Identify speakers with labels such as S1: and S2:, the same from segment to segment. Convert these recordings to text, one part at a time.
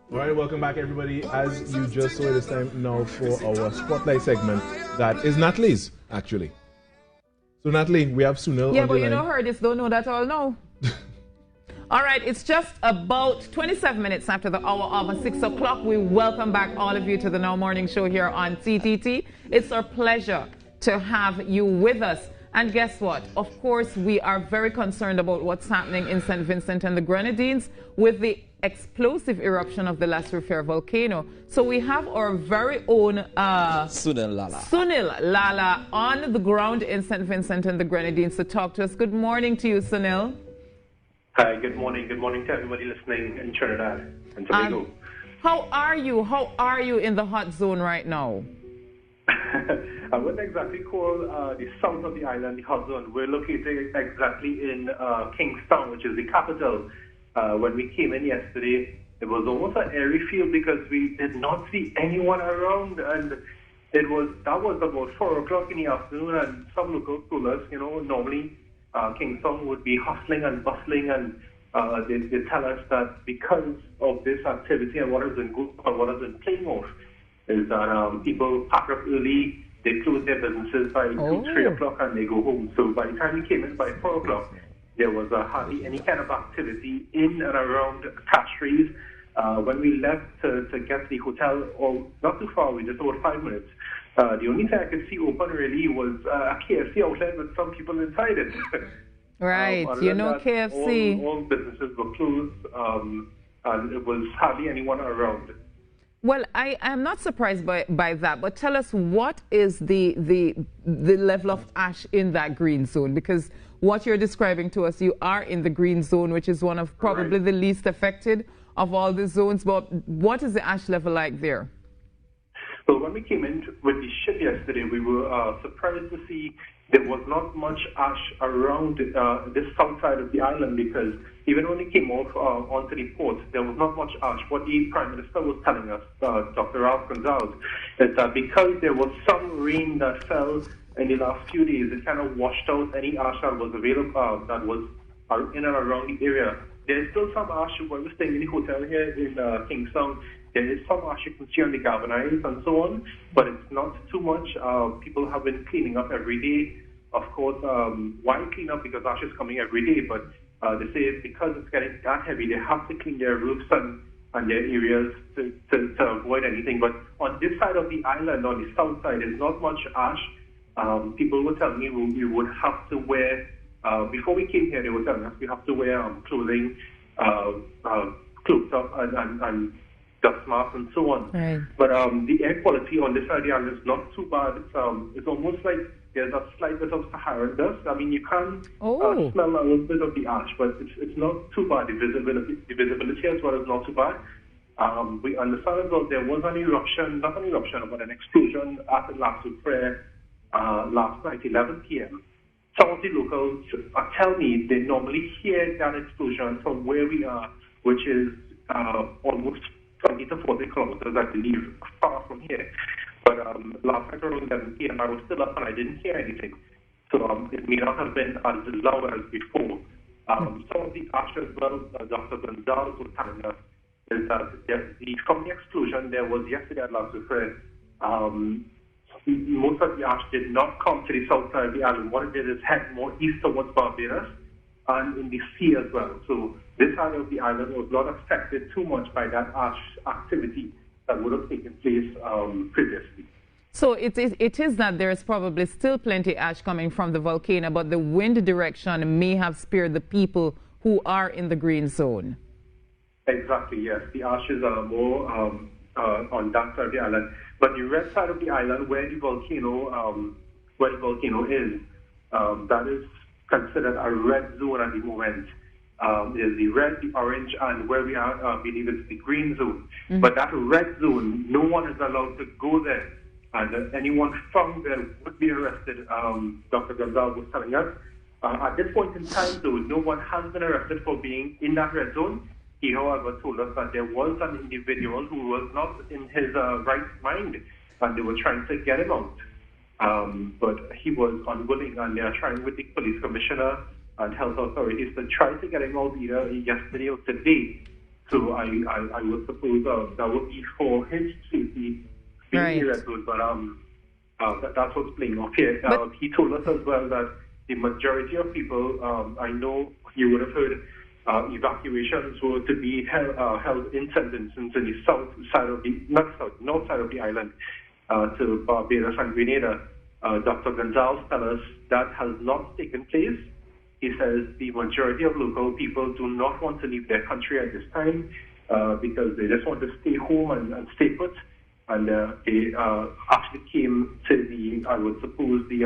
S1: All right, welcome back, everybody. As you just saw, it is time now for our spotlight segment. That is Natalie's, actually. So, Natalie, we have Sunil
S2: Yeah,
S1: on
S2: but
S1: the
S2: you know
S1: line.
S2: her, just don't know that all now. All right, it's just about 27 minutes after the hour of 6 o'clock. We welcome back all of you to the Now Morning Show here on TTT. It's our pleasure to have you with us. And guess what? Of course, we are very concerned about what's happening in St. Vincent and the Grenadines with the explosive eruption of the La Soufriere volcano. So we have our very own Sunil Lala on the ground in St. Vincent and the Grenadines to talk to us. Good morning to you, Sunil.
S3: Hi, good morning. Good morning to everybody listening in Trinidad and Tobago.
S2: How are you? How are you in the hot zone right now?
S3: I wouldn't exactly call the south of the island the hot zone. We're located exactly in Kingstown, which is the capital. When we came in yesterday, it was almost an airy feel because we did not see anyone around, and that was about 4 o'clock in the afternoon. And some locals told us, normally Kingstown would be hustling and bustling, and they tell us that because of this activity and what has been playing off, is that people pack up early, they close their businesses by 2, 3 o'clock, and they go home. So by the time we came in by 4 o'clock, there was hardly any kind of activity in and around Castries. When we left to get to the hotel, or not too far, we just about 5 minutes, the only thing I could see open really was a KFC outlet with some people inside it.
S2: Right, you know
S3: that,
S2: KFC.
S3: All businesses were closed, and it was hardly anyone around.
S2: Well, I am not surprised by that, but tell us, what is the level of ash in that green zone? Because what you're describing to us, you are in the green zone, which is one of probably the least affected of all the zones. But what is the ash level like there?
S3: Well, when we came in with the ship yesterday, we were surprised to see there was not much ash around this south side of the island, because even when we came off onto the port, there was not much ash. What the Prime Minister was telling us, Dr. Ralph Gonzalez, is that because there was some rain that fell in the last few days, it kind of washed out any ash that was available, that was in and around the area. There's still some ash when we're staying in the hotel here in Kingstown. There is some ash you can see on the galvanized and so on, but it's not too much. People have been cleaning up every day. Of course, why clean up? Because ash is coming every day, but they say because it's getting that heavy, they have to clean their roofs and their areas to avoid anything. But on this side of the island, on the south side, there's not much ash. People were telling me we would have to wear, before we came here, they were telling us we have to wear clothing, clothes up and dust masks and so on.
S2: Right.
S3: But the air quality on this side of the island is not too bad. It's almost like there's a slight bit of Saharan dust. I mean, you can smell a little bit of the ash, but it's not too bad. The visibility as well is not too bad. We understand as well there was an eruption, not an eruption, but an explosion at the La Soufriere last night, 11 p.m. Some of the locals tell me they normally hear that explosion from where we are, which is almost 20 to 40 kilometers, I believe, far from here. But last night around 11 p.m., I was still up and I didn't hear anything. So it may not have been as loud as before. Some of the ash as well, Dr. Gonzalez was telling us, is that from the explosion there was yesterday at La Soufriere, most of the ash did not come to the south side of the island. What it did is head more east towards Barbados and in the sea as well. So this side of the island was not affected too much by that ash activity that would have taken place previously.
S2: So it is that there is probably still plenty ash coming from the volcano, but the wind direction may have spared the people who are in the green zone.
S3: Exactly, yes. The ashes are more on that side of the island. But the red side of the island, where the volcano is, that is considered a red zone at the moment. There's the red, the orange, and where we are, I believe it's the green zone. But that red zone, no one is allowed to go there. And anyone found there would be arrested, Dr. Gonzalez was telling us. At this point in time, though, no one has been arrested for being in that red zone. He, however, told us that there was an individual who was not in his right mind, and they were trying to get him out. But he was unwilling, and they are trying with the police commissioner and health authorities to try to get him out either yesterday or today So I would suppose that would be for his safety being
S2: Right.
S3: in the red zone, but that's what's playing off here. He told us as well that the majority of people, I know you would have heard, evacuations were to be held in sentences in the north side of the island to Barbados and Grenada. Dr. Gonzalez tells us that has not taken place. He says the majority of local people do not want to leave their country at this time because they just want to stay home and stay put. And they actually came to I would suppose, the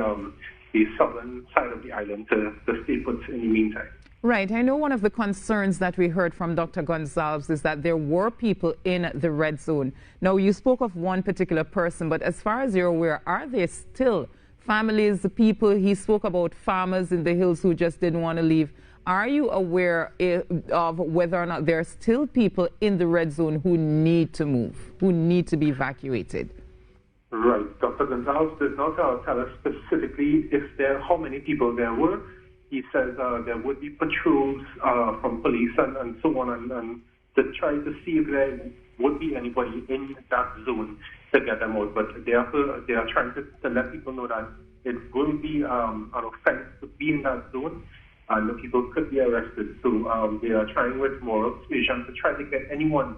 S3: southern side of the island to stay put in the meantime.
S2: Right. I know one of the concerns that we heard from Dr. Gonzalez is that there were people in the red zone. Now, you spoke of one particular person, but as far as you're aware, are there still families, people? He spoke about farmers in the hills who just didn't want to leave. Are you aware of whether or not there are still people in the red zone who need to move, who need to be evacuated?
S3: Right. Dr. Gonzalez did not tell us specifically how many people there were. He says there would be patrols from police and so on, and to try to see if there would be anybody in that zone to get them out. But they are trying to let people know that it will be an offense to be in that zone, and the people could be arrested. So they are trying with moral persuasion to try to get anyone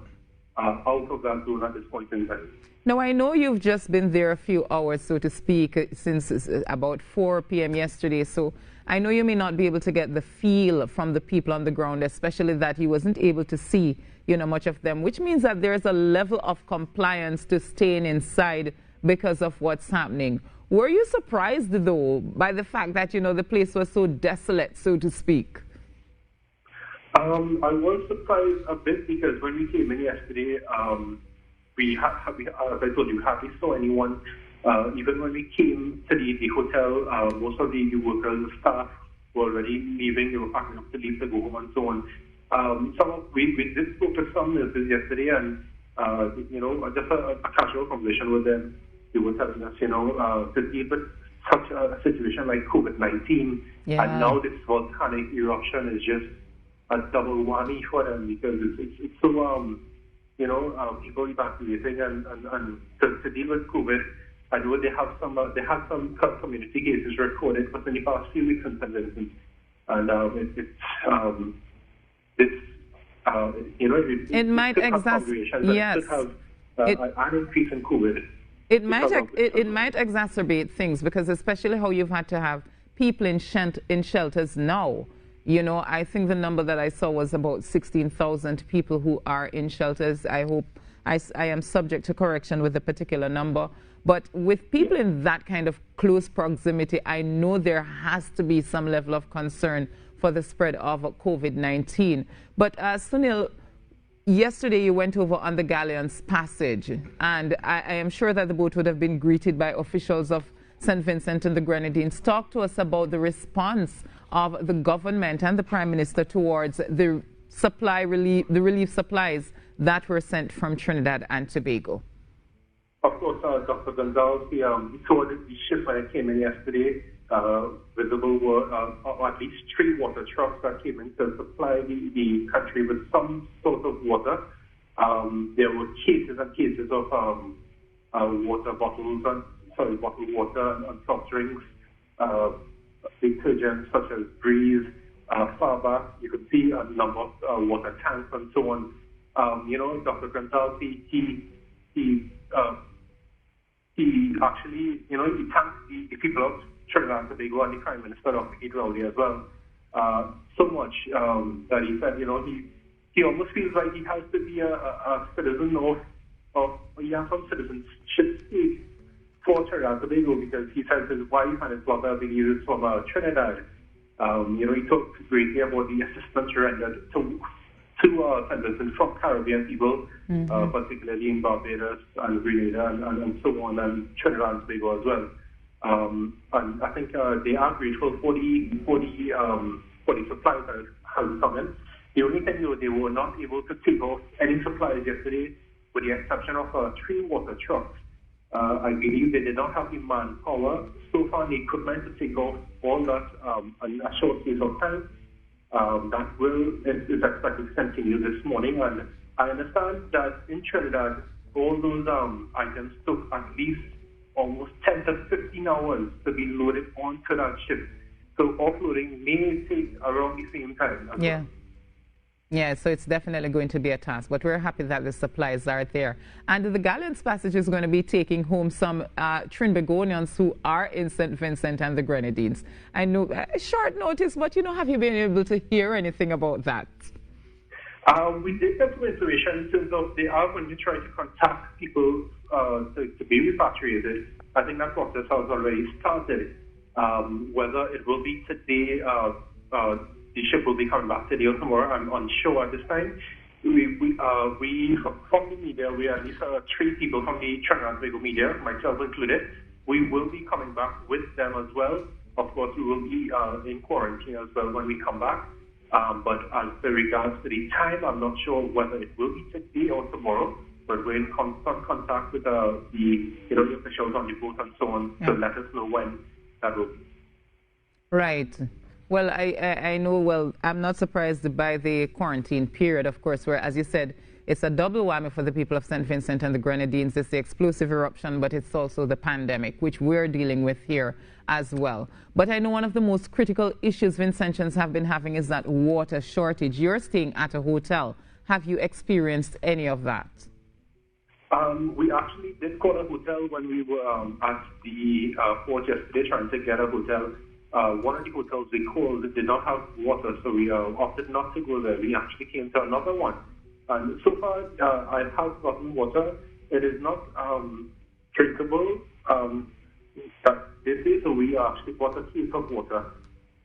S3: out of that zone at this point in time.
S2: Now, I know you've just been there a few hours, so to speak, since about 4 p.m. yesterday. So I know you may not be able to get the feel from the people on the ground, especially that you wasn't able to see, much of them, which means that there's a level of compliance to staying inside because of what's happening. Were you surprised, though, by the fact that, the place was so desolate, so to speak?
S3: I was surprised a bit because when we came in yesterday, we as I told you, hardly saw anyone. Even when we came to the hotel, most of the workers, the staff were already leaving. They were packing up to leave to go home and so on. We did spoke to some nurses yesterday, and just a casual conversation with them. They were telling us, to deal with such a situation like COVID-19, and now this volcanic eruption is just a double whammy for them because it's so people evacuating and to deal with COVID. I know they had some community cases recorded within the past few weeks in St. Vincent, and
S2: it might exacerbate
S3: an increase in COVID.
S2: It might exacerbate things because especially how you've had to have people in shelters now. I think the number that I saw was about 16,000 people who are in shelters. I hope I am subject to correction with a particular number. But with people in that kind of close proximity, I know there has to be some level of concern for the spread of COVID-19. But Sunil, yesterday you went over on the Galleon's Passage, and I am sure that the boat would have been greeted by officials of St. Vincent and the Grenadines. Talk to us about the response of the government and the Prime Minister towards the relief supplies that were sent from Trinidad and Tobago.
S3: Of course, Dr. Gonzalez, he saw the ship when it came in yesterday. Visible were at least 3 water trucks that came in to supply the country with some sort of water. There were cases and cases of water bottles bottled water and soft drinks, detergents such as Breeze, Faba. You could see a number of water tanks and so on. Dr. Gonzalez, he actually, he thanked the people of Trinidad and Tobago and the Prime Minister, Dr. Keith Rowley, as well, so much that he said, he almost feels like he has to be a citizen he has some citizenship state for Trinidad and Tobago because he says his wife and his brother, I believe, is from Trinidad. He talked greatly about the assistance rendered to St. Vincent from Caribbean people, particularly in Barbados and Grenada and so on, and Trinidad and Tobago as well. And I think they are grateful for the supplies that have come in. The only thing they were not able to take off any supplies yesterday, with the exception of 3 water trucks. I believe they did not have the manpower so far, the equipment to take off all that in a short space of time. That is expected to continue this morning, and I understand that in Trinidad, all those items took at least almost 10 to 15 hours to be loaded onto that ship. So offloading may take around the same time.
S2: Yeah. Yeah, so it's definitely going to be a task, but we're happy that the supplies are there. And the Galleons Passage is going to be taking home some Trinbagonians who are in St. Vincent and the Grenadines. I know, short notice, but have you been able to hear anything about that?
S3: We did get some information in terms of they are going to try to contact people to be repatriated. I think that process has already started. Whether it will be today, the ship will be coming back today or tomorrow, I'm unsure at this time. We from the media, we at least 3 people from the Trinidad Tobago media, myself included. We will be coming back with them as well. Of course, we will be in quarantine as well when we come back. But as regards to the time, I'm not sure whether it will be today or tomorrow. But we're in constant contact with the officials on the boat and so on to let us know when that will be.
S2: Right. Well, I know, well, I'm not surprised by the quarantine period, of course, where, as you said, it's a double whammy for the people of St. Vincent and the Grenadines. It's the explosive eruption, but it's also the pandemic, which we're dealing with here as well. But I know one of the most critical issues Vincentians have been having is that water shortage. You're staying at a hotel. Have you experienced any of that?
S3: We actually did call a hotel when we were at the port yesterday trying to get a hotel. One of the hotels we called did not have water, so we opted not to go there. We actually came to another one. And so far, I have gotten water. It is not drinkable, so we actually bought a case of water.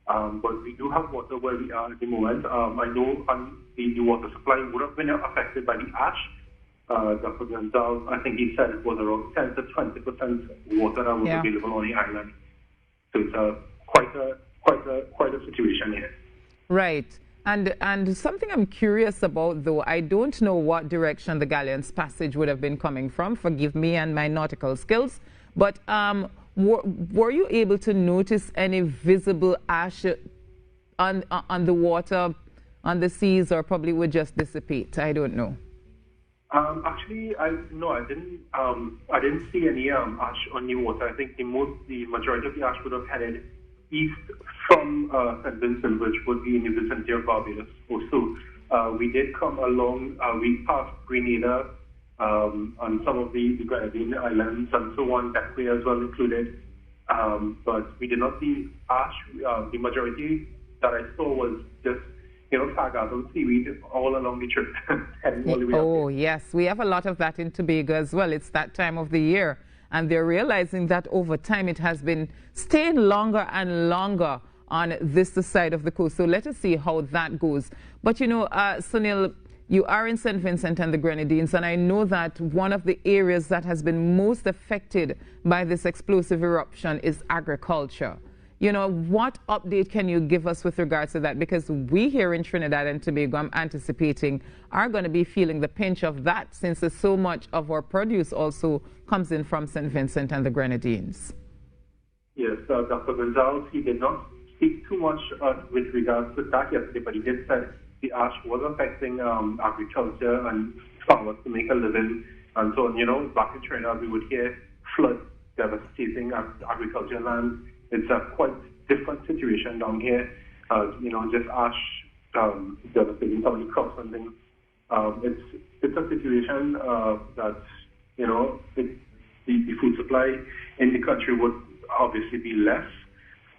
S3: But we do have water where we are at the moment. I know the water supply would have been affected by the ash. Dr. Gonzalez, I think he said it was around 10 to 20% water that was available on the island. So it's quite a situation here.
S2: Right. And something I'm curious about, though, I don't know what direction the Galleons Passage would have been coming from. Forgive me and my nautical skills. But were you able to notice any visible ash on the water, on the seas, or probably would just dissipate? I don't know.
S3: Actually, I didn't see any ash on the water. I think the majority of the ash would have headed east from St. Vincent, which would be in the vicinity of Barbados also. We did come along, we passed Grenada and some of the Grenadine Islands and so on, that way as well included. But we did not see ash. The majority that I saw was just sargassum, seaweed all along the trip.
S2: Oh, yes. We have a lot of that in Tobago as well. It's that time of the year. And they're realizing that over time it has been staying longer and longer on this side of the coast. So let us see how that goes. But, Sunil, you are in St. Vincent and the Grenadines, and I know that one of the areas that has been most affected by this explosive eruption is agriculture. What update can you give us with regards to that? Because we here in Trinidad and Tobago, I'm anticipating, are going to be feeling the pinch of that, since so much of our produce also comes in from St. Vincent and the Grenadines.
S3: Yes, Dr. Gonzalez, he did not speak too much with regards to that yesterday, but he did say the ash was affecting agriculture and farmers to make a living. And so, back in Trinidad, we would hear floods devastating agricultural land. It's a quite different situation down here. Just ash devastating some of the crops and things. It's a situation that the food supply in the country would obviously be less.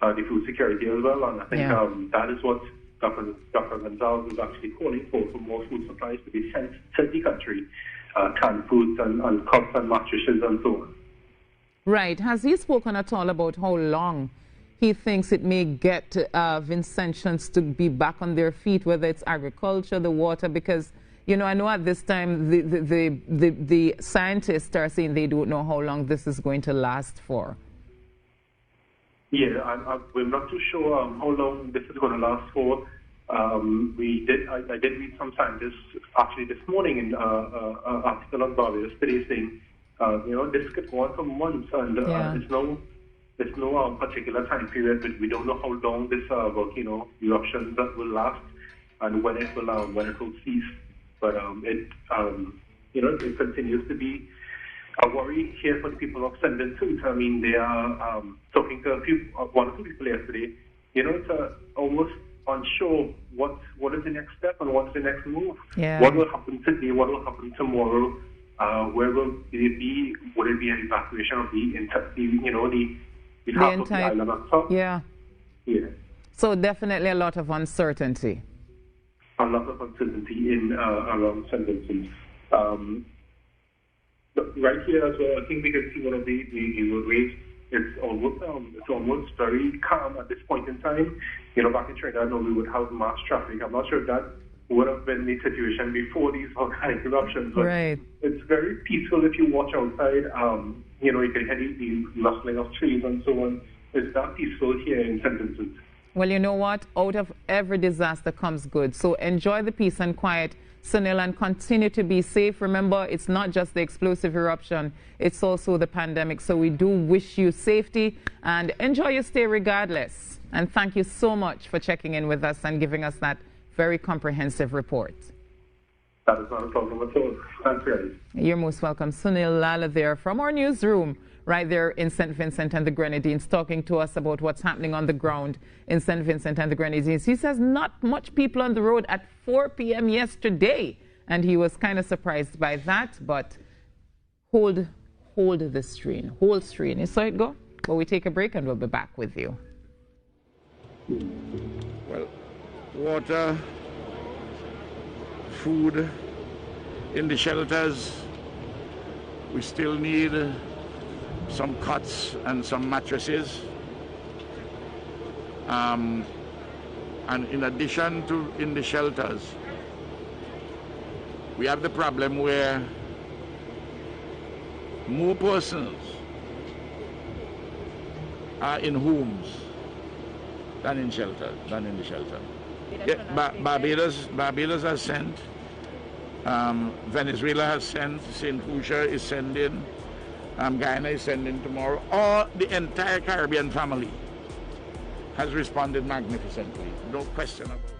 S3: The food security as well, and I think that is what Dr. Gonzalez is actually calling for more food supplies to be sent to the country, canned foods and cups and mattresses and so on.
S2: Right. Has he spoken at all about how long he thinks it may get Vincentians to be back on their feet, whether it's agriculture, the water? Because, I know at this time the scientists are saying they don't know how long this is going to last for.
S3: Yeah, we're not too sure how long this is going to last for. I did read some scientists actually this morning in an article on Barbados today saying, this could go on for months, and there's no particular time period, but we don't know how long this volcano eruption that will last and when it will cease. But it continues to be a worry here for the people of St. Vincent. I mean, they are talking to one or two people yesterday. It's almost unsure what is the next step and what's the next move.
S2: Yeah.
S3: What will happen today? What will happen tomorrow? Where will it be? Will it be an evacuation of the half of the island on top?
S2: Yeah.
S3: Yeah.
S2: So definitely a lot of uncertainty.
S3: A lot of uncertainty in around St. Vincent. Right here as well, I think we can see one of the roadways. It's almost very calm at this point in time. Back in Trinidad, we would have mass traffic. I'm not sure if that would have been the situation before these volcanic eruptions. But
S2: right.
S3: It's very peaceful if you watch outside. You can hear the rustling of trees and so on. It's that peaceful here in St. Vincent.
S2: Well, you know what? Out of every disaster comes good. So enjoy the peace and quiet, Sunil, and continue to be safe. Remember, it's not just the explosive eruption, it's also the pandemic. So we do wish you safety and enjoy your stay regardless. And thank you so much for checking in with us and giving us that very comprehensive report.
S3: That is not a problem at all. Thanks, guys.
S2: You're most welcome. Sunil Lala there from our newsroom right there in St. Vincent and the Grenadines, talking to us about what's happening on the ground in St. Vincent and the Grenadines. He says not much people on the road at 4 p.m. yesterday, and he was kind of surprised by that, but hold the stream. Hold stream. You saw it go? Well, we take a break and we'll be back with you.
S4: Well, water, food in the shelters. We still need some cots and some mattresses. And in addition to in the shelters, we have the problem where more persons are in homes than in the shelter. Barbados has sent, Venezuela has sent, St. Lucia is sending, Guyana is sending tomorrow. All the entire Caribbean family has responded magnificently, no question about it.